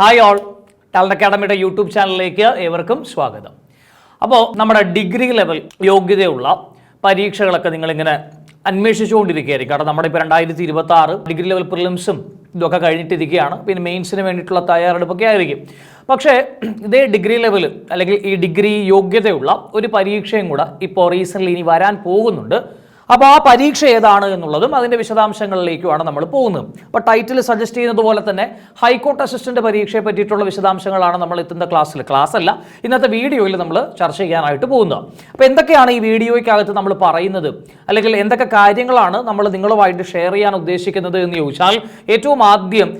Hi all, talent അക്കാഡമിയുടെ YouTube ചാനലിലേക്ക് ഏവർക്കും സ്വാഗതം. അപ്പോൾ നമ്മുടെ ഡിഗ്രി ലെവൽ യോഗ്യതയുള്ള പരീക്ഷകളൊക്കെ നിങ്ങളിങ്ങനെ അന്വേഷിച്ചുകൊണ്ടിരിക്കുകയായിരിക്കും. കാരണം നമ്മുടെ ഇപ്പോൾ 2026 ഡിഗ്രി ലെവൽ പ്രിലിംസും ഇതൊക്കെ കഴിഞ്ഞിട്ടിരിക്കുകയാണ്. പിന്നെ മെയിൻസിന് വേണ്ടിയിട്ടുള്ള തയ്യാറെടുപ്പൊക്കെ ആയിരിക്കും. പക്ഷേ ഇതേ ഡിഗ്രി ലെവൽ അല്ലെങ്കിൽ ഈ ഡിഗ്രി യോഗ്യതയുള്ള ഒരു പരീക്ഷയും കൂടെ ഇപ്പോൾ റീസെൻ്റ്ലി ഇനി വരാൻ പോകുന്നുണ്ട്. അപ്പോൾ ആ പരീക്ഷ ഏതാണ് എന്നുള്ളതും അതിൻ്റെ വിശദാംശങ്ങളിലേക്കുമാണ് നമ്മൾ പോകുന്നത്. അപ്പോൾ ടൈറ്റിൽ സജസ്റ്റ് ചെയ്യുന്നത് പോലെ തന്നെ ഹൈക്കോർട്ട് അസിസ്റ്റന്റ് പരീക്ഷയെ പറ്റിയിട്ടുള്ള വിശദാംശങ്ങളാണ് നമ്മൾ എത്തുന്ന ക്ലാസ് അല്ല ഇന്നത്തെ വീഡിയോയിൽ നമ്മൾ ചർച്ച ചെയ്യാനായിട്ട് പോകുന്നത്. അപ്പോൾ എന്തൊക്കെയാണ് ഈ വീഡിയോയ്ക്കകത്ത് നമ്മൾ പറയുന്നത്, അല്ലെങ്കിൽ എന്തൊക്കെ കാര്യങ്ങളാണ് നമ്മൾ നിങ്ങളുമായിട്ട് ഷെയർ ചെയ്യാൻ ഉദ്ദേശിക്കുന്നത് എന്ന് ചോദിച്ചാൽ, ഏറ്റവും ആദ്യം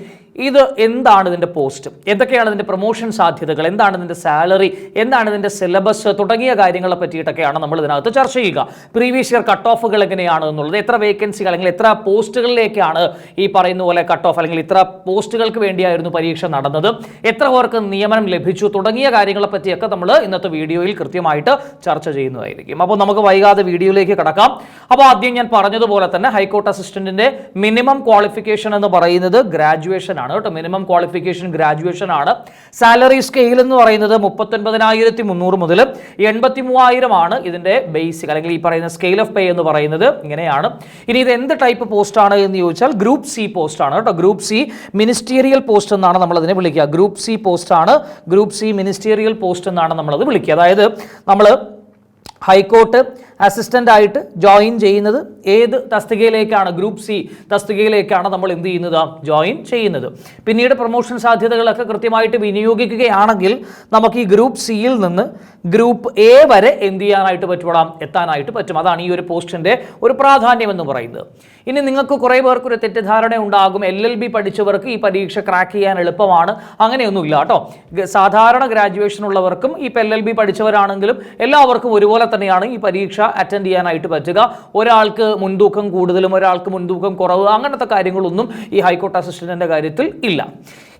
ഇത് എന്താണ് ഇതിൻ്റെ പോസ്റ്റ്, എന്തൊക്കെയാണ് ഇതിൻ്റെ പ്രൊമോഷൻ സാധ്യതകൾ, എന്താണ് ഇതിൻ്റെ സാലറി, എന്താണ് ഇതിൻ്റെ സിലബസ് തുടങ്ങിയ കാര്യങ്ങളെ പറ്റിയിട്ടൊക്കെയാണ് നമ്മൾ ഇതിനകത്ത് ചർച്ച ചെയ്യുക. പ്രീവിയസ് ഇയർ കട്ട് ഓഫുകൾ എങ്ങനെയാണ് എന്നുള്ളത്, എത്ര വേക്കൻസികൾ അല്ലെങ്കിൽ എത്ര പോസ്റ്റുകളിലേക്കാണ് ഈ പറയുന്ന പോലെ കട്ട് ഓഫ്, അല്ലെങ്കിൽ ഇത്ര പോസ്റ്റുകൾക്ക് വേണ്ടിയായിരുന്നു പരീക്ഷ നടന്നത്, എത്ര പേർക്ക് നിയമനം ലഭിച്ചു തുടങ്ങിയ കാര്യങ്ങളെ പറ്റിയൊക്കെ നമ്മൾ ഇന്നത്തെ വീഡിയോയിൽ കൃത്യമായിട്ട് ചർച്ച ചെയ്യുന്നതായിരിക്കും. അപ്പോൾ നമുക്ക് വൈകാതെ വീഡിയോയിലേക്ക് കടക്കാം. അപ്പോൾ ആദ്യം ഞാൻ പറഞ്ഞതുപോലെ തന്നെ ഹൈക്കോർട്ട് അസിസ്റ്റന്റിന്റെ മിനിമം ക്വാളിഫിക്കേഷൻ എന്ന് പറയുന്നത് ഗ്രാജുവേഷൻ ആണ് കേട്ടോ. മിനിമം ക്വാളിഫിക്കേഷൻ ഗ്രാജുവേഷൻ ആണ്. സാലറി സ്കെയിൽ എന്ന് പറയുന്നത് 39,300 മുതൽ 83,000 ആണ് ഇതിന്റെ ബേസിക് അല്ലെങ്കിൽ ഈ പറയുന്ന സ്കെയിൽ ഓഫ് പേ എന്ന് പറയുന്നത് ഇങ്ങനെയാണ്. ഇനി ഇത് എന്ത് ടൈപ്പ് പോസ്റ്റ് ആണ് എന്ന് ചോദിച്ചാൽ ഗ്രൂപ്പ് സി പോസ്റ്റ് ആണ് കേട്ടോ. ഗ്രൂപ്പ് സി മിനിസ്റ്റീരിയൽ പോസ്റ്റ് എന്നാണ് നമ്മൾ അതിനെ വിളിക്കുക. ഗ്രൂപ്പ് സി പോസ്റ്റ് ആണ്, ഗ്രൂപ്പ് സി മിനിസ്റ്റീരിയൽ പോസ്റ്റ് എന്നാണ് നമ്മളത് വിളിക്കുക. അതായത് നമ്മൾ ഹൈക്കോർട്ട് അസിസ്റ്റന്റ് ആയിട്ട് ജോയിൻ ചെയ്യുന്നത് ഏത് തസ്തികയിലേക്കാണ്? ഗ്രൂപ്പ് സി തസ്തികയിലേക്കാണ് നമ്മൾ എന്ത് ചെയ്യുന്നത്? ജോയിൻ ചെയ്യുന്നത്. പിന്നീട് പ്രൊമോഷൻ സാധ്യതകളൊക്കെ കൃത്യമായിട്ട് വിനിയോഗിക്കുകയാണെങ്കിൽ നമുക്ക് ഈ ഗ്രൂപ്പ് സിയിൽ നിന്ന് ഗ്രൂപ്പ് എ വരെ എന്ത് ചെയ്യാനായിട്ട് പറ്റും? എത്താനായിട്ട് പറ്റും. അതാണ് ഈ ഒരു പോസ്റ്റിന്റെ ഒരു പ്രാധാന്യം എന്ന് പറയുന്നത്. ഇനി നിങ്ങൾക്ക് കുറേ പേർക്ക് ഒരു തെറ്റിദ്ധാരണ ഉണ്ടാകും, LLB പഠിച്ചവർക്ക് ഈ പരീക്ഷ ക്രാക്ക് ചെയ്യാൻ എളുപ്പമാണ്. അങ്ങനെയൊന്നുമില്ല കേട്ടോ. സാധാരണ ഗ്രാജുവേഷൻ ഉള്ളവർക്കും ഇപ്പോൾ LLB പഠിച്ചവരാണെങ്കിലും എല്ലാവർക്കും ഒരുപോലെ തന്നെയാണ് ഈ പരീക്ഷ അറ്റൻഡ് ചെയ്യാനായിട്ട് പറ്റുക. ഒരാൾക്ക് മുൻതൂക്കം കൂടുതലും ഒരാൾക്ക് മുൻതൂക്കം കുറവ് അങ്ങനത്തെ കാര്യങ്ങളൊന്നും ഈ ഹൈക്കോർട്ട് അസിസ്റ്റന്റിന്റെ കാര്യത്തിൽ ഇല്ല.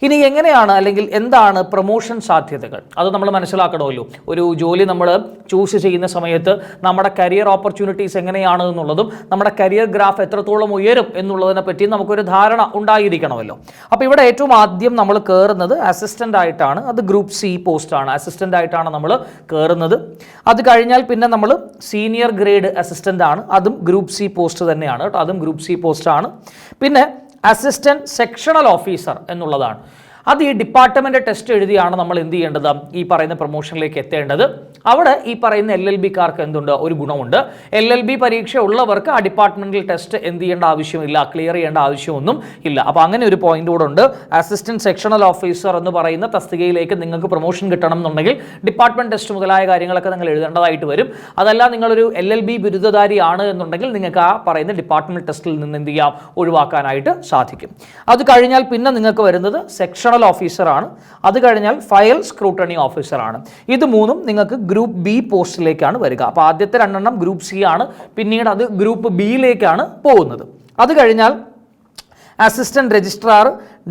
ഇനി എങ്ങനെയാണ് അല്ലെങ്കിൽ എന്താണ് പ്രൊമോഷൻ സാധ്യതകൾ, അത് നമ്മൾ മനസ്സിലാക്കണമല്ലോ. ഒരു ജോലി നമ്മൾ ചൂസ് ചെയ്യുന്ന സമയത്ത് നമ്മുടെ കരിയർ ഓപ്പർച്യൂണിറ്റീസ് എങ്ങനെയാണ് എന്നുള്ളതും നമ്മുടെ കരിയർ ഗ്രാഫ് എത്രത്തോളം ഉയരും എന്നുള്ളതിനെ പറ്റി നമുക്കൊരു ധാരണ ഉണ്ടായിരിക്കണമല്ലോ. അപ്പോൾ ഇവിടെ ഏറ്റവും ആദ്യം നമ്മൾ കയറുന്നത് അസിസ്റ്റന്റ് ആയിട്ടാണ്. അത് ഗ്രൂപ്പ് സി പോസ്റ്റ് ആണ്. അസിസ്റ്റന്റ് ആയിട്ടാണ് നമ്മൾ കയറുന്നത്. അത് കഴിഞ്ഞാൽ പിന്നെ നമ്മൾ സീനിയർ ഗ്രേഡ് അസിസ്റ്റന്റ് ആണ്. അതും ഗ്രൂപ്പ് സി പോസ്റ്റ് തന്നെയാണ് കേട്ടോ. അതും ഗ്രൂപ്പ് സി പോസ്റ്റ് ആണ്. പിന്നെ അസിസ്റ്റന്റ് സെക്ഷണൽ ഓഫീസർ എന്നുള്ളതാണ്. അത് ഈ ഡിപ്പാർട്ട്മെന്റ് ടെസ്റ്റ് എഴുതിയാണ് നമ്മൾ എന്ത് ചെയ്യേണ്ടത്? ഈ പറയുന്ന പ്രൊമോഷനിലേക്ക് എത്തേണ്ടത്. അവിടെ ഈ പറയുന്ന LLB-കാർക്ക് എന്തുണ്ട്? ഒരു ഗുണമുണ്ട്. LLB പരീക്ഷ ഉള്ളവർക്ക് ആ ഡിപ്പാർട്ട്മെന്റൽ ടെസ്റ്റ് എന്ത് ചെയ്യേണ്ട ആവശ്യമില്ല, ക്ലിയർ ചെയ്യേണ്ട ആവശ്യമൊന്നും ഇല്ല. അപ്പോൾ അങ്ങനെ ഒരു പോയിന്റ് കൂടെ ഉണ്ട്. അസിസ്റ്റന്റ് സെക്ഷണൽ ഓഫീസർ എന്ന് പറയുന്ന തസ്തികയിലേക്ക് നിങ്ങൾക്ക് പ്രൊമോഷൻ കിട്ടണം എന്നുണ്ടെങ്കിൽ ഡിപ്പാർട്ട്മെന്റ് ടെസ്റ്റ് മുതലായ കാര്യങ്ങളൊക്കെ നിങ്ങൾ എഴുതേണ്ടതായിട്ട് വരും. അതല്ല നിങ്ങളൊരു LLB ബിരുദധാരിയാണ് എന്നുണ്ടെങ്കിൽ നിങ്ങൾക്ക് ആ പറയുന്ന ഡിപ്പാർട്ട്മെന്റ് ടെസ്റ്റിൽ നിന്ന് എന്ത് ചെയ്യാം? ഒഴിവാക്കാനായിട്ട് സാധിക്കും. അത് കഴിഞ്ഞാൽ പിന്നെ നിങ്ങൾക്ക് വരുന്നത് സെക്ഷണൽ ഓഫീസർ ആണ്. അത് കഴിഞ്ഞാൽ ഫയൽ സ്ക്രൂട്ടണി ഓഫീസർ ആണ്. ഇത് മൂന്നും നിങ്ങൾക്ക് ഗ്രൂപ്പ് ബി പോസ്റ്റിലേക്കാണ് വരിക. അപ്പോൾ ആദ്യത്തെ രണ്ടെണ്ണം ഗ്രൂപ്പ് സി ആണ്, പിന്നീട് അത് ഗ്രൂപ്പ് ബിയിലേക്കാണ് പോകുന്നത്. അത് കഴിഞ്ഞാൽ അസിസ്റ്റന്റ് രജിസ്ട്രാർ,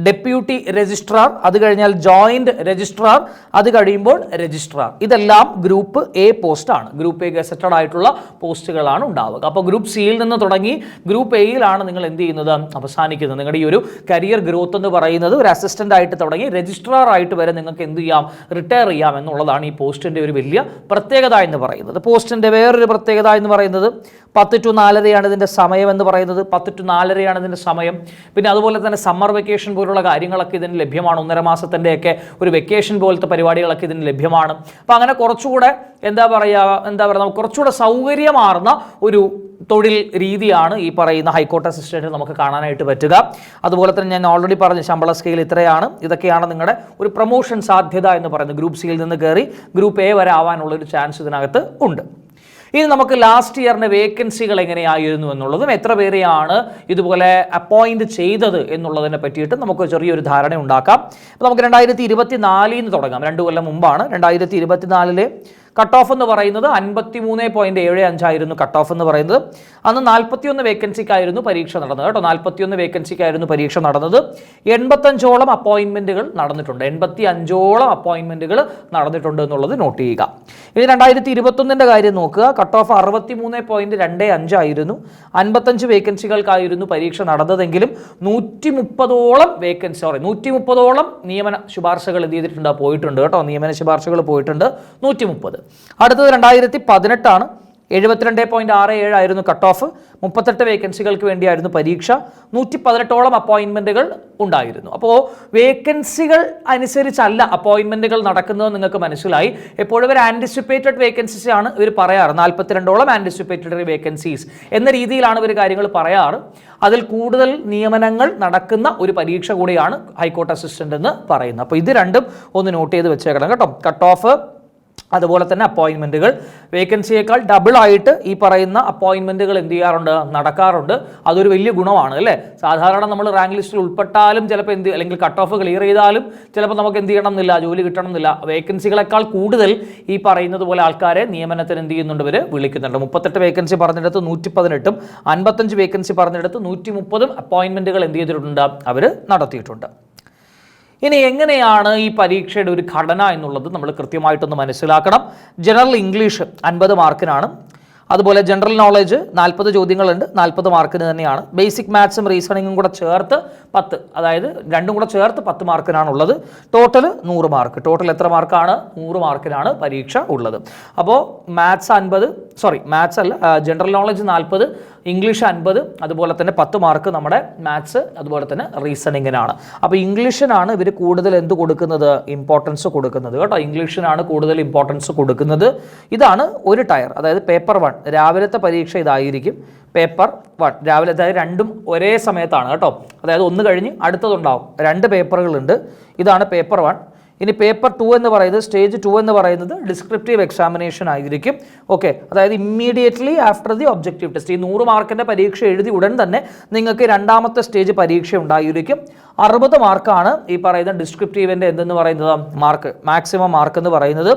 ഡെപ്യൂട്ടി രജിസ്ട്രാർ, അത് കഴിഞ്ഞാൽ ജോയിന്റ് രജിസ്ട്രാർ, അത് കഴിയുമ്പോൾ രജിസ്ട്രാർ. ഇതെല്ലാം ഗ്രൂപ്പ് എ പോസ്റ്റാണ്. ഗ്രൂപ്പ് എ ഗസറ്റഡ് ആയിട്ടുള്ള പോസ്റ്റുകളാണ് ഉണ്ടാവുക. അപ്പോൾ ഗ്രൂപ്പ് സിയിൽ നിന്ന് തുടങ്ങി ഗ്രൂപ്പ് എയിലാണ് നിങ്ങൾ എന്ത് ചെയ്യുന്നത്? അവസാനിക്കുന്നത്. നിങ്ങളുടെ ഈ ഒരു കരിയർ ഗ്രോത്ത് എന്ന് പറയുന്നത് ഒരു അസിസ്റ്റന്റ് ആയിട്ട് തുടങ്ങി രജിസ്ട്രാർ ആയിട്ട് വരെ നിങ്ങൾക്ക് എന്ത് ചെയ്യാം? റിട്ടയർ ചെയ്യാം എന്നുള്ളതാണ് ഈ പോസ്റ്റിന്റെ ഒരു വലിയ പ്രത്യേകത എന്ന് പറയുന്നത്. പോസ്റ്റിന്റെ വേറൊരു പ്രത്യേകത എന്ന് പറയുന്നത് 10 to 4:30 ഇതിൻ്റെ സമയം എന്ന് പറയുന്നത്. 10 to 4:30 ഇതിൻ്റെ സമയം. പിന്നെ അതുപോലെ തന്നെ സമ്മർ വെക്കേഷൻ പോലുള്ള കാര്യങ്ങളൊക്കെ ഇതിന് ലഭ്യമാണ്. 1.5 മാസത്തിൻ്റെയൊക്കെ ഒരു വെക്കേഷൻ പോലത്തെ പരിപാടികളൊക്കെ ഇതിന് ലഭ്യമാണ്. അപ്പോൾ അങ്ങനെ കുറച്ചുകൂടെ എന്താ പറയുക കുറച്ചുകൂടെ സൗകര്യമാർന്ന ഒരു തൊഴിൽ രീതിയാണ് ഈ പറയുന്ന ഹൈക്കോർട്ട് അസിസ്റ്റന്റ് നമുക്ക് കാണാനായിട്ട് പറ്റുക. അതുപോലെ തന്നെ ഞാൻ ഓൾറെഡി പറഞ്ഞ ശമ്പള സ്കെയിൽ ഇത്രയാണ്. ഇതൊക്കെയാണ് നിങ്ങളുടെ ഒരു പ്രൊമോഷൻ സാധ്യത എന്ന് പറയുന്നത്. ഗ്രൂപ്പ് സിയിൽ നിന്ന് കയറി ഗ്രൂപ്പ് എ വരെ ആവാനുള്ളൊരു ചാൻസ് ഇതിനകത്ത് ഉണ്ട്. ഇനി നമുക്ക് ലാസ്റ്റ് ഇയറിൻ്റെ വേക്കൻസികൾ എങ്ങനെയായിരുന്നു എന്നുള്ളതും എത്ര പേരെയാണ് ഇതുപോലെ അപ്പോയിൻറ്റ് ചെയ്തത് എന്നുള്ളതിനെ പറ്റിയിട്ട് നമുക്ക് ചെറിയൊരു ധാരണ ഉണ്ടാക്കാം. അപ്പോൾ നമുക്ക് 2024 തുടങ്ങാം. 2 കൊല്ലം മുമ്പാണ്. 2024 കട്ട് ഓഫ് എന്ന് പറയുന്നത് 53.75 ആയിരുന്നു കട്ട് ഓഫ് എന്ന് പറയുന്നത്. അന്ന് 41 വേക്കൻസിക്കായിരുന്നു പരീക്ഷ നടന്നത് കേട്ടോ. 41 വേക്കൻസിക്കായിരുന്നു പരീക്ഷ നടന്നത്. 85ഓളം അപ്പോയിൻമെന്റുകൾ നടന്നിട്ടുണ്ട്. 85ഓളം അപ്പോയിൻമെന്റുകൾ നടന്നിട്ടുണ്ട് എന്നുള്ളത് നോട്ട് ചെയ്യുക. ഇനി 2021 കാര്യം നോക്കുക. കട്ട് ഓഫ് 63.25 ആയിരുന്നു. 55 വേക്കൻസികൾക്കായിരുന്നു പരീക്ഷ നടന്നതെങ്കിലും 130ഓളം നിയമന ശുപാർശകൾ എന്ത് ചെയ്തിട്ടുണ്ട്, പോയിട്ടുണ്ട് കേട്ടോ. നിയമന ശുപാർശകൾ പോയിട്ടുണ്ട് 130. അടുത്തത് 2018 ആണ്. 72.67 ആയിരുന്നു കട്ട് ഓഫ്. 38 വേക്കൻസികൾക്ക് വേണ്ടിയായിരുന്നു പരീക്ഷ. 118ഓളം അപ്പോയിൻമെന്റുകൾ ഉണ്ടായിരുന്നു. അപ്പോൾ വേക്കൻസികൾ അനുസരിച്ചല്ല അപ്പോയിൻമെന്റുകൾ നടക്കുന്നത് നിങ്ങൾക്ക് മനസ്സിലായി. എപ്പോഴും ഒരു ആൻറ്റിസിപ്പേറ്റഡ് വേക്കൻസീസ് ആണ് ഇവർ പറയാറ്. 42ഓളം ആൻറ്റിസിപ്പേറ്റഡ് വേക്കൻസീസ് എന്ന രീതിയിലാണ് ഇവർ കാര്യങ്ങൾ പറയാറ്. അതിൽ കൂടുതൽ നിയമനങ്ങൾ നടക്കുന്ന ഒരു പരീക്ഷ കൂടിയാണ് ഹൈക്കോർട്ട് അസിസ്റ്റന്റ് എന്ന് പറയുന്നത്. അപ്പോൾ ഇത് രണ്ടും ഒന്ന് നോട്ട് ചെയ്ത് വെച്ചേക്കണം കേട്ടോ. കട്ട് ഓഫ് അതുപോലെ തന്നെ അപ്പോയിൻമെന്റുകൾ വേക്കൻസിയേക്കാൾ ഡബിൾ ആയിട്ട് ഈ പറയുന്ന അപ്പോയിൻമെന്റുകൾ എന്ത് ചെയ്യാറുണ്ട്, നടക്കാറുണ്ട്. അതൊരു വലിയ ഗുണമാണ് അല്ലേ. സാധാരണ നമ്മൾ റാങ്ക് ലിസ്റ്റിൽ ഉൾപ്പെട്ടാലും ചിലപ്പോൾ അല്ലെങ്കിൽ കട്ട് ഓഫ് ക്ലിയർ ചെയ്താലും ചിലപ്പോൾ നമുക്ക് എന്ത് ചെയ്യണം എന്നില്ല, ജോലി കിട്ടണം എന്നില്ല. വേക്കൻസികളെക്കാൾ കൂടുതൽ ഈ പറയുന്നത് പോലെ ആൾക്കാരെ നിയമനത്തിന് എന്ത് ചെയ്യുന്നുണ്ട്, ഇവർ വിളിക്കുന്നുണ്ട്. 38 വേക്കൻസി പറഞ്ഞിടത്ത് 118ഉം 55 വേക്കൻസി പറഞ്ഞിടത്ത് 130ഉം അപ്പോയിൻമെന്റുകൾ എന്ത് ചെയ്തിട്ടുണ്ട്, അവർ നടത്തിയിട്ടുണ്ട്. ഇനി എങ്ങനെയാണ് ഈ പരീക്ഷയുടെ ഒരു ഘടന എന്നുള്ളത് നമ്മൾ കൃത്യമായിട്ടൊന്ന് മനസ്സിലാക്കണം. General English 50 മാർക്കിനാണ്. അതുപോലെ ജനറൽ നോളജ് 40 ചോദ്യങ്ങളുണ്ട്, 40 മാർക്കിന് തന്നെയാണ്. ബേസിക് മാത്സും റീസണിങ്ങും കൂടെ ചേർത്ത് 10, അതായത് രണ്ടും കൂടെ ചേർത്ത് 10 മാർക്കിനാണുള്ളത്. Total 100 mark. ടോട്ടൽ എത്ര മാർക്കാണ്? 100 മാർക്കിനാണ് പരീക്ഷ ഉള്ളത്. അപ്പോൾ മാത്സ് അല്ല, ജനറൽ നോളജ് 40, ഇംഗ്ലീഷ് 50, അതുപോലെ തന്നെ 10 മാർക്ക് നമ്മുടെ മാത്സ് അതുപോലെ തന്നെ റീസണിങ്ങിനാണ്. അപ്പോൾ ഇംഗ്ലീഷിനാണ് ഇവർ കൂടുതൽ എന്ത് കൊടുക്കുന്നത്, ഇമ്പോർട്ടൻസ് കൊടുക്കുന്നത് കേട്ടോ. ഇംഗ്ലീഷിനാണ് കൂടുതൽ ഇമ്പോർട്ടൻസ് കൊടുക്കുന്നത്. ഇതാണ് ഒരു ടയർ, അതായത് പേപ്പർ 1. രാവിലത്തെ പരീക്ഷ ഇതായിരിക്കും. പേപ്പർ 1 രാവിലെ, അതായത് രണ്ടും ഒരേ സമയത്താണ് കേട്ടോ. അതായത് ഒന്ന് കഴിഞ്ഞ് അടുത്തതുണ്ടാവും. 2 പേപ്പറുകളുണ്ട്. ഇതാണ് പേപ്പർ 1. ഇനി പേപ്പർ 2 എന്ന് പറയുന്നത്, സ്റ്റേജ് 2 എന്ന് പറയുന്നത് ഡിസ്ക്രിപ്റ്റീവ് എക്സാമിനേഷൻ ആയിരിക്കും. ഓക്കെ, അതായത് immediately after the objective test. ഈ 100 മാർക്കിൻ്റെ പരീക്ഷ എഴുതി ഉടൻ തന്നെ നിങ്ങൾക്ക് രണ്ടാമത്തെ സ്റ്റേജ് പരീക്ഷ ഉണ്ടായിരിക്കും. 60 മാർക്കാണ് ഈ പറയുന്ന ഡിസ്ക്രിപ്റ്റീവിൻ്റെ എന്തെന്ന് പറയുന്നത് മാർക്ക്, മാക്സിമം മാർക്ക് എന്ന് പറയുന്നത്.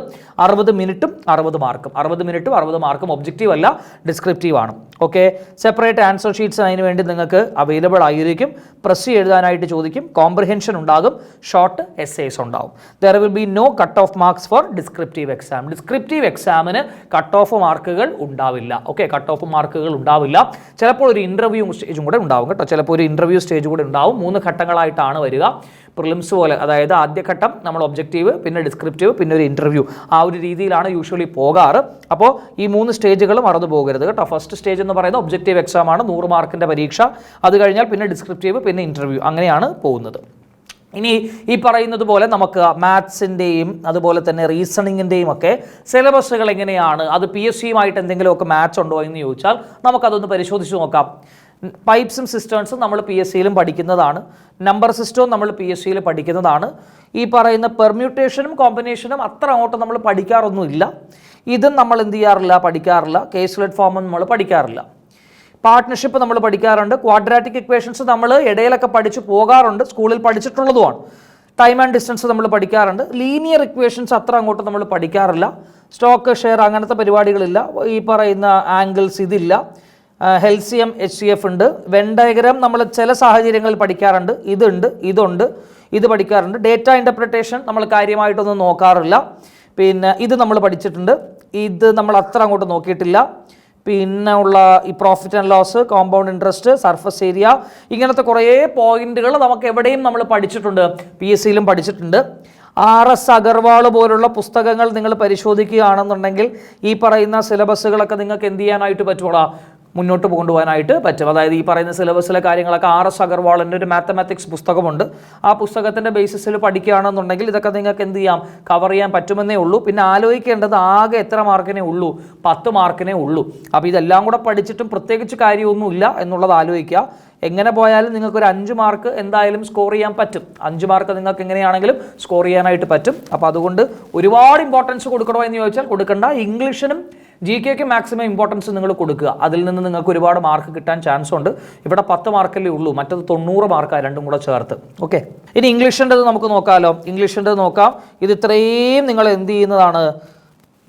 60 മിനിറ്റും 60 മാർക്കും. 60 മിനിറ്റും 60 മാർക്കും ഒബ്ജക്റ്റീവ് അല്ല, ഡിസ്ക്രിപ്റ്റീവ് ആണ്. ഓക്കെ, സെപ്പറേറ്റ് ആൻസർ ഷീറ്റ്സ് അതിന് വേണ്ടി നിങ്ങൾക്ക് അവൈലബിൾ ആയിരിക്കും. പ്രസ് എഴുതാനായിട്ട് ചോദിക്കും. കോംപ്രിഹെൻഷൻ ഉണ്ടാകും. ഷോർട്ട് എസ്സേസ് ഉണ്ടാകും. There will be no cut off marks for descriptive exam. Descriptive എക്സാമിന് കട്ട് ഓഫ് മാർക്കുകൾ ഉണ്ടാവില്ല. ഓക്കെ, കട്ട് ഓഫ് മാർക്കുകൾ ഉണ്ടാവില്ല. ചിലപ്പോൾ ഒരു ഇൻ്റർവ്യൂ സ്റ്റേജും കൂടെ ഉണ്ടാവും കേട്ടോ. ചിലപ്പോൾ ഒരു ഇൻ്റർവ്യൂ സ്റ്റേജ് കൂടെ ഉണ്ടാവും. 3 ഘട്ടങ്ങളായിട്ടാണ് വരിക. പ്രിലിംസ് പോലെ, അതായത് ആദ്യഘട്ടം നമ്മൾ ഒബ്ജക്റ്റീവ്, പിന്നെ ഡിസ്ക്രിപ്റ്റീവ്, പിന്നെ ഒരു ഇൻ്റർവ്യൂ. ആ ഒരു രീതിയിലാണ് യൂഷ്വലി പോകാറ്. അപ്പോൾ ഈ 3 സ്റ്റേജുകൾ മറന്നു പോകരുത് കേട്ടോ. ഫസ്റ്റ് സ്റ്റേജ് എന്ന് പറയുന്നത് ഒബ്ജക്റ്റീവ് എക്സാം ആണ്, 100 മാർക്കിൻ്റെ പരീക്ഷ. അത് കഴിഞ്ഞാൽ പിന്നെ ഡിസ്ക്രിപ്റ്റീവ്, പിന്നെ ഇൻ്റർവ്യൂ, അങ്ങനെയാണ് പോകുന്നത്. ഇനി ഈ പറയുന്നത് പോലെ നമുക്ക് മാത്സിൻ്റെയും അതുപോലെ തന്നെ റീസണിങ്ങിൻ്റെയും ഒക്കെ സിലബസുകൾ എങ്ങനെയാണ്, അത് PSCയുമായിട്ട് എന്തെങ്കിലുമൊക്കെ മാച്ച് ഉണ്ടോ എന്ന് ചോദിച്ചാൽ നമുക്കതൊന്ന് പരിശോധിച്ച് നോക്കാം. പൈപ്സും സിസ്റ്റേൺസും നമ്മൾ PSCയിലും പഠിക്കുന്നതാണ്. നമ്പർ സിസ്റ്റവും നമ്മൾ PSCയിൽ പഠിക്കുന്നതാണ്. ഈ പറയുന്ന പെർമ്യൂട്ടേഷനും കോമ്പിനേഷനും അത്ര അങ്ങോട്ട് നമ്മൾ പഠിക്കാറൊന്നുമില്ല. ഇതും നമ്മൾ എന്ത് ചെയ്യാറില്ല, പഠിക്കാറില്ല. കേസ്ലെറ്റ് ഫോമും നമ്മൾ പഠിക്കാറില്ല. പാർട്ട്ണർഷിപ്പ് നമ്മൾ പഠിക്കാറുണ്ട്. ക്വാഡ്രാറ്റിക് ഇക്വേഷൻസ് നമ്മൾ ഇടയിലൊക്കെ പഠിച്ചു പോകാറുണ്ട്, സ്കൂളിൽ പഠിച്ചിട്ടുള്ളതുമാണ്. ടൈം ആൻഡ് ഡിസ്റ്റൻസ് നമ്മൾ പഠിക്കാറുണ്ട്. ലീനിയർ ഇക്വേഷൻസ് അത്ര അങ്ങോട്ട് നമ്മൾ പഠിക്കാറില്ല. സ്റ്റോക്ക് ഷെയർ അങ്ങനത്തെ പരിപാടികളില്ല. ഈ പറയുന്ന ആംഗിൾസ് ഇതില്ല. LCM HCF ഉണ്ട്. വെൻ ഡയഗ്രാം നമ്മൾ ചില സാഹചര്യങ്ങളിൽ പഠിക്കാറുണ്ട്. ഇതുണ്ട്, ഇത് പഠിക്കാറുണ്ട്. ഡേറ്റ ഇൻ്റർപ്രിട്ടേഷൻ നമ്മൾ കാര്യമായിട്ടൊന്നും നോക്കാറില്ല. പിന്നെ ഇത് നമ്മൾ പഠിച്ചിട്ടുണ്ട്. ഇത് നമ്മൾ അത്ര അങ്ങോട്ട് നോക്കിയിട്ടില്ല. പിന്നെ ഉള്ള ഈ profit and loss, compound interest, surface area, ഇങ്ങനത്തെ കുറേ പോയിന്റുകൾ നമുക്ക് എവിടെയും നമ്മൾ പഠിച്ചിട്ടുണ്ട്. PSCയിലും പഠിച്ചിട്ടുണ്ട്. RS അഗർവാൾ പോലുള്ള പുസ്തകങ്ങൾ നിങ്ങൾ പരിശോധിക്കുകയാണെന്നുണ്ടെങ്കിൽ ഈ പറയുന്ന സിലബസുകളൊക്കെ നിങ്ങൾക്ക് എന്ത് ചെയ്യാനായിട്ട് പറ്റുള്ളൂ, മുന്നോട്ട് കൊണ്ടുപോകാനായിട്ട് പറ്റും. അതായത് ഈ പറയുന്ന സിലബസിലെ കാര്യങ്ങളൊക്കെ RS അഗർവാളിൻ്റെ ഒരു മാത്തമാറ്റിക്സ് പുസ്തകമുണ്ട്. ആ പുസ്തകത്തിൻ്റെ ബേസിസിൽ പഠിക്കുകയാണെന്നുണ്ടെങ്കിൽ ഇതൊക്കെ നിങ്ങൾക്ക് എന്ത് ചെയ്യാം, കവർ ചെയ്യാൻ പറ്റുമെന്നേ ഉള്ളൂ. പിന്നെ ആലോചിക്കേണ്ടത് ആകെ എത്ര മാർക്കിനേ ഉള്ളൂ, 10 മാർക്കിനേ ഉള്ളൂ. അപ്പോൾ ഇതെല്ലാം കൂടെ പഠിച്ചിട്ടും പ്രത്യേകിച്ച് കാര്യമൊന്നുമില്ല എന്നുള്ളത് ആലോചിക്കുക. എങ്ങനെ പോയാലും നിങ്ങൾക്ക് ഒരു 5 മാർക്ക് എന്തായാലും സ്കോർ ചെയ്യാൻ പറ്റും. 5 മാർക്ക് നിങ്ങൾക്ക് എങ്ങനെയാണെങ്കിലും സ്കോർ ചെയ്യാനായിട്ട് പറ്റും. അപ്പോൾ അതുകൊണ്ട് ഒരുപാട് ഇമ്പോർട്ടൻസ് കൊടുക്കണോ എന്ന് ചോദിച്ചാൽ കൊടുക്കണ്ട. ഇംഗ്ലീഷിനും GKയ്ക്ക് മാക്സിമം ഇമ്പോർട്ടൻസ് നിങ്ങൾ കൊടുക്കുക. അതിൽ നിന്ന് നിങ്ങൾക്ക് ഒരുപാട് മാർക്ക് കിട്ടാൻ ചാൻസ് ഉണ്ട്. ഇവിടെ 10 മാർക്കല്ലേ ഉള്ളൂ, മറ്റത് 90 മാർക്കാണ് രണ്ടും കൂടെ ചേർത്ത്. ഓക്കെ, ഇനി ഇംഗ്ലീഷിൻ്റെത് നമുക്ക് നോക്കാമല്ലോ. ഇംഗ്ലീഷിൻ്റെത് നോക്കാം. ഇത് ഇത്രയും നിങ്ങൾ എന്ത് ചെയ്യുന്നതാണ്,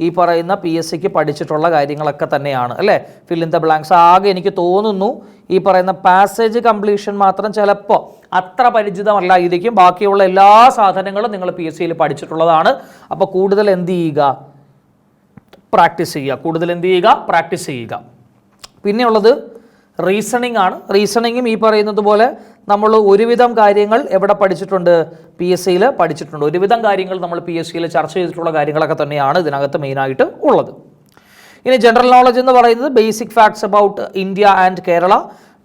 ഈ പറയുന്ന PSCക്ക് പഠിച്ചിട്ടുള്ള കാര്യങ്ങളൊക്കെ തന്നെയാണ് അല്ലേ. Fill in the blanks. ആകെ എനിക്ക് തോന്നുന്നു ഈ പറയുന്ന പാസേജ് കംപ്ലീഷൻ മാത്രം ചിലപ്പോൾ അത്ര പരിചിതമല്ലായിരിക്കും. ബാക്കിയുള്ള എല്ലാ സാധനങ്ങളും നിങ്ങൾ PSCയിൽ പഠിച്ചിട്ടുള്ളതാണ്. അപ്പോൾ കൂടുതൽ എന്ത് ചെയ്യുക, പ്രാക്ടീസ് ചെയ്യുക. കൂടുതൽ എന്ത് ചെയ്യുക, പ്രാക്ടീസ് ചെയ്യുക. പിന്നെയുള്ളത് റീസണിങ് ആണ്. റീസണിങ്ങും ഈ പറയുന്നത് പോലെ നമ്മൾ ഒരുവിധം കാര്യങ്ങൾ എവിടെ പഠിച്ചിട്ടുണ്ട്, PSCയിൽ പഠിച്ചിട്ടുണ്ട്. ഒരുവിധം കാര്യങ്ങൾ നമ്മൾ PSCയിൽ ചർച്ച ചെയ്തിട്ടുള്ള കാര്യങ്ങളൊക്കെ തന്നെയാണ് ഇതിനകത്ത് മെയിനായിട്ട് ഉള്ളത്. ഇനി ജനറൽ നോളജ് എന്ന് പറയുന്നത് basic facts about India and Kerala.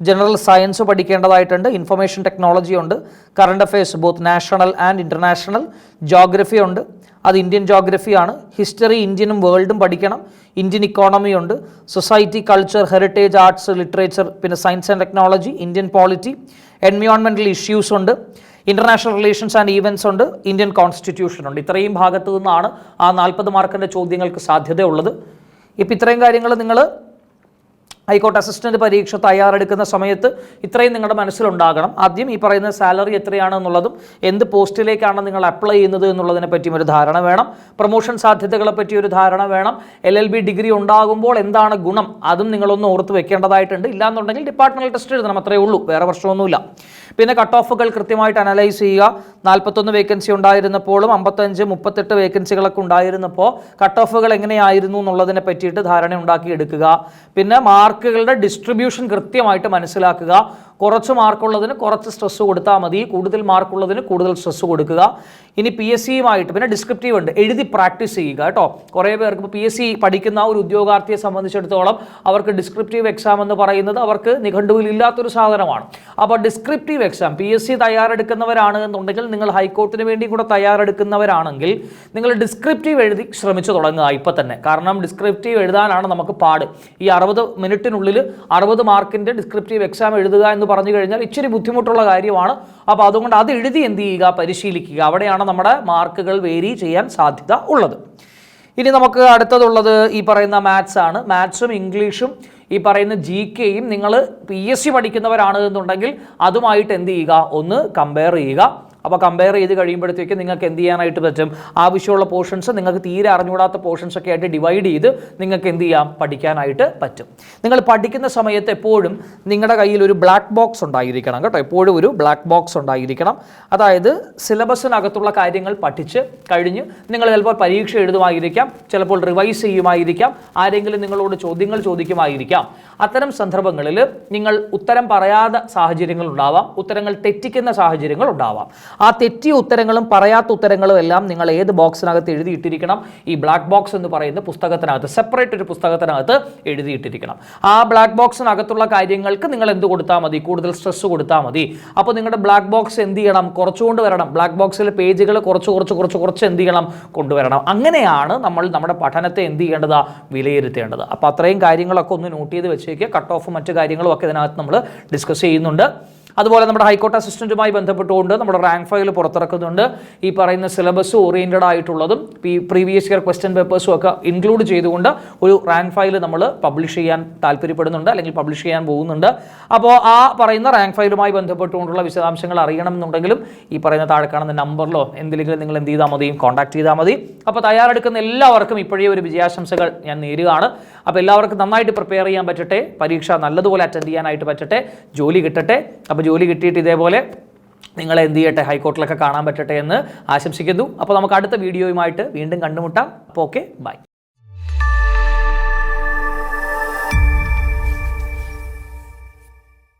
General science പഠിക്കേണ്ടതായിട്ടുണ്ട്. ഇൻഫർമേഷൻ ടെക്നോളജി ഉണ്ട്. Current affairs both national and international. Geography ഉണ്ട്, അത് ഇന്ത്യൻ ജോഗ്രഫിയാണ്. ഹിസ്റ്ററി ഇന്ത്യനും വേൾഡും പഠിക്കണം. ഇന്ത്യൻ ഇക്കോണമി ഉണ്ട്. Society, culture, heritage, arts, literature, പിന്നെ science and technology, Indian polity, environmental issues ഉണ്ട്. ഇൻ്റർനാഷണൽ റിലേഷൻസ് ആൻഡ് ഈവൻറ്റ്സ് ഉണ്ട്. ഇന്ത്യൻ കോൺസ്റ്റിറ്റ്യൂഷൻ ഉണ്ട്. ഇത്രയും ഭാഗത്തു നിന്നാണ് ആ 40 മാർക്കിൻ്റെ ചോദ്യങ്ങൾക്ക് സാധ്യതയുള്ളത്. ഇപ്പോൾ ഇത്രയും കാര്യങ്ങൾ നിങ്ങൾ ഹൈക്കോർട്ട് അസിസ്റ്റന്റ് പരീക്ഷ തയ്യാറെടുക്കുന്ന സമയത്ത് ഇത്രയും നിങ്ങളുടെ മനസ്സിലുണ്ടാകണം. ആദ്യം ഈ പറയുന്ന സാലറി എത്രയാണെന്നുള്ളതും എന്ത് പോസ്റ്റിലേക്കാണ് നിങ്ങൾ അപ്ലൈ ചെയ്യുന്നത് എന്നുള്ളതിനെ പറ്റിയും ഒരു ധാരണ വേണം. പ്രൊമോഷൻ സാധ്യതകളെ പറ്റി ഒരു ധാരണ വേണം. LLB ഡിഗ്രി ഉണ്ടാകുമ്പോൾ എന്താണ് ഗുണം, അതും നിങ്ങളൊന്ന് ഓർത്ത് വെക്കേണ്ടതായിട്ടുണ്ട്. ഇല്ലാന്നുണ്ടെങ്കിൽ ഡിപ്പാർട്ട്മെൻറ്റൽ ടെസ്റ്റ് എഴുതണം, അത്രയേ ഉള്ളൂ, വേറെ പ്രശ്നമൊന്നുമില്ല. പിന്നെ കട്ട് ഓഫുകൾ കൃത്യമായിട്ട് അനലൈസ് ചെയ്യുക. 41 വേക്കൻസി ഉണ്ടായിരുന്നപ്പോഴും 55, 38 വേക്കൻസികളൊക്കെ ഉണ്ടായിരുന്നപ്പോൾ കട്ട് ഓഫുകൾ എങ്ങനെയായിരുന്നു എന്നുള്ളതിനെ പറ്റിയിട്ട് ധാരണ ഉണ്ടാക്കിയെടുക്കുക. പിന്നെ മാർക്കുകളുടെ ഡിസ്ട്രിബ്യൂഷൻ കൃത്യമായിട്ട് മനസ്സിലാക്കുക. കുറച്ച് മാർക്കുള്ളതിന് കുറച്ച് സ്ട്രെസ്സ് കൊടുത്താൽ മതി, കൂടുതൽ മാർക്കുള്ളതിന് കൂടുതൽ സ്ട്രെസ്സ് കൊടുക്കുക. ഇനി PSCയുമായിട്ട് പിന്നെ ഡിസ്ക്രിപ്റ്റീവ് ഉണ്ട്, എഴുതി പ്രാക്ടീസ് ചെയ്യുക കേട്ടോ. കുറേ പേർക്ക് ഇപ്പോൾ PSC പഠിക്കുന്ന ഒരു ഉദ്യോഗാർത്ഥിയെ സംബന്ധിച്ചിടത്തോളം അവർക്ക് ഡിസ്ക്രിപ്റ്റീവ് എക്സാം എന്ന് പറയുന്നത് അവർക്ക് നിഘണ്ടുവിൽ ഇല്ലാത്തൊരു സാധനമാണ്. അപ്പോൾ ഡിസ്ക്രിപ്റ്റീവ് എക്സാം PSC തയ്യാറെടുക്കുന്നവരാണ് എന്നുണ്ടെങ്കിൽ, നിങ്ങൾ ഹൈക്കോർട്ടിന് വേണ്ടി കൂടെ തയ്യാറെടുക്കുന്നവരാണെങ്കിൽ നിങ്ങൾ ഡിസ്ക്രിപ്റ്റീവ് എഴുതി ശ്രമിച്ചു തുടങ്ങുക ഇപ്പം തന്നെ. കാരണം ഡിസ്ക്രിപ്റ്റീവ് എഴുതാനാണ് നമുക്ക് പാട്. ഈ 60 മിനിറ്റിനുള്ളിൽ 60 മാർക്കിൻ്റെ ഡിസ്ക്രിപ്റ്റീവ് എക്സാം എഴുതുക എന്ന് പറഞ്ഞു കഴിഞ്ഞാൽ ഇച്ചിരി ബുദ്ധിമുട്ടുള്ള കാര്യമാണ്. അപ്പോൾ അതുകൊണ്ട് അത് എഴുതി എന്ത് ചെയ്യുക, പരിശീലിക്കുക. അവിടെയാണ് നമ്മുടെ മാർക്കുകൾ വേരി ചെയ്യാൻ സാധ്യത ഉള്ളത്. ഇനി നമുക്ക് അടുത്തതുള്ളത് ഈ പറയുന്ന മാത്സ് ആണ്. മാത്സും ഇംഗ്ലീഷും ഈ പറയുന്ന GKയും നിങ്ങൾ PSC പഠിക്കുന്നവരാണ് എന്നുണ്ടെങ്കിൽ അതുമായിട്ട് എന്ത് ചെയ്യുക, ഒന്ന് കമ്പയർ ചെയ്യുക. അപ്പോൾ കമ്പയർ ചെയ്ത് കഴിയുമ്പോഴത്തേക്ക് നിങ്ങൾക്ക് എന്ത് ചെയ്യാനായിട്ട് പറ്റും, ആവശ്യമുള്ള പോർഷൻസ് നിങ്ങൾക്ക് തീരെ അറിഞ്ഞുകൂടാത്ത പോർഷൻസ് ഒക്കെ ആയിട്ട് ഡിവൈഡ് ചെയ്ത് നിങ്ങൾക്ക് എന്ത് ചെയ്യാം, പഠിക്കാനായിട്ട് പറ്റും. നിങ്ങൾ പഠിക്കുന്ന സമയത്ത് എപ്പോഴും നിങ്ങളുടെ കയ്യിൽ ഒരു ബ്ലാക്ക് ബോക്സ് ഉണ്ടായിരിക്കണം കേട്ടോ. എപ്പോഴും ഒരു ബ്ലാക്ക് ബോക്സ് ഉണ്ടായിരിക്കണം. അതായത് സിലബസിനകത്തുള്ള കാര്യങ്ങൾ പഠിച്ച് കഴിഞ്ഞ് നിങ്ങൾ ചിലപ്പോൾ പരീക്ഷ എഴുതുമായിരിക്കാം, ചിലപ്പോൾ റിവൈസ് ചെയ്യുമായിരിക്കാം, ആരെങ്കിലും നിങ്ങളോട് ചോദ്യങ്ങൾ ചോദിക്കുമായിരിക്കാം. അത്തരം സന്ദർഭങ്ങളിൽ നിങ്ങൾ ഉത്തരം പറയാത്ത സാഹചര്യങ്ങൾ ഉണ്ടാവാം, ഉത്തരങ്ങൾ തെറ്റിക്കുന്ന സാഹചര്യങ്ങൾ ഉണ്ടാവാം. ആ തെറ്റിയ ഉത്തരങ്ങളും പറയാത്ത ഉത്തരങ്ങളും എല്ലാം നിങ്ങൾ ഏത് ബോക്സിനകത്ത് എഴുതിയിട്ടിരിക്കണം, ഈ ബ്ലാക്ക് ബോക്സ് എന്ന് പറയുന്ന പുസ്തകത്തിനകത്ത്, സെപ്പറേറ്റ് ഒരു പുസ്തകത്തിനകത്ത് എഴുതിയിട്ടിരിക്കണം. ആ ബ്ലാക്ക് ബോക്സിനകത്തുള്ള കാര്യങ്ങൾക്ക് നിങ്ങൾ എന്ത് കൊടുത്താൽ മതി, കൂടുതൽ സ്ട്രെസ് കൊടുത്താൽ മതി. അപ്പോൾ നിങ്ങളുടെ ബ്ലാക്ക് ബോക്സ് എന്ത് ചെയ്യണം, കുറച്ചുകൊണ്ട് വരണം. ബ്ലാക്ക് ബോക്സിലെ പേജുകൾ കുറച്ച് എന്ത് ചെയ്യണം, കൊണ്ടുവരണം. അങ്ങനെയാണ് നമ്മൾ നമ്മുടെ പഠനത്തെ എന്ത് ചെയ്യേണ്ടത്, വിലയിരുത്തേണ്ടത്. അപ്പോൾ അത്രയും കാര്യങ്ങളൊക്കെ ഒന്ന് നോട്ട് ചെയ്ത് വെച്ചേക്കുക. കട്ട് ഓഫ് മറ്റു കാര്യങ്ങളും ഒക്കെ ഇതിനകത്ത് നമ്മൾ ഡിസ്കസ് ചെയ്യുന്നുണ്ട്. അതുപോലെ നമ്മുടെ ഹൈക്കോർട്ട് അസിസ്റ്റന്റുമായി ബന്ധപ്പെട്ടുകൊണ്ട് നമ്മുടെ റാങ്ക് ഫയൽ പുറത്തിറക്കുന്നുണ്ട്. ഈ പറയുന്ന സിലബസ് ഓറിയന്റഡ് ആയിട്ടുള്ളതും പ്രീവിയസ് ഇയർ ക്വസ്റ്റ്യൻ പേപ്പേഴ്സും ഒക്കെ ഇൻക്ലൂഡ് ചെയ്തുകൊണ്ട് ഒരു റാങ്ക് ഫയൽ നമ്മൾ പബ്ലിഷ് ചെയ്യാൻ താല്പര്യപ്പെടുന്നുണ്ട്, അല്ലെങ്കിൽ പബ്ലിഷ് ചെയ്യാൻ പോകുന്നുണ്ട്. അപ്പോൾ ആ പറയുന്ന റാങ്ക് ഫയലുമായി ബന്ധപ്പെട്ടുകൊണ്ടുള്ള വിശദാംശങ്ങൾ അറിയണമെന്നുണ്ടെങ്കിലും ഈ പറയുന്ന താഴെ കാണുന്ന നമ്പറിലോ എന്തെങ്കിലും നിങ്ങൾ എന്ത് ചെയ്താൽ മതി, കോൺടാക്ട് ചെയ്താൽ മതി. അപ്പോൾ തയ്യാറെടുക്കുന്ന എല്ലാവർക്കും ഇപ്പോഴേ ഒരു വിജയാശംസകൾ ഞാൻ നേരുകയാണ്. അപ്പോൾ എല്ലാവർക്കും നന്നായിട്ട് പ്രിപ്പയർ ചെയ്യാൻ പറ്റട്ടെ, പരീക്ഷ നല്ലതുപോലെ അറ്റൻഡ് ചെയ്യാനായിട്ട് പറ്റട്ടെ, ജോലി കിട്ടട്ടെ. അപ്പോൾ ജോലി കിട്ടിയിട്ട് ഇതേപോലെ നിങ്ങളെ എന്ത് ചെയ്യട്ടെ, ഹൈക്കോർട്ടിലൊക്കെ കാണാൻ പറ്റട്ടെ എന്ന് ആശംസിക്കുന്നു. അപ്പോൾ നമുക്ക് അടുത്ത വീഡിയോയുമായിട്ട് വീണ്ടും കണ്ടുമുട്ടാം. അപ്പോൾ ഓക്കെ, ബൈ.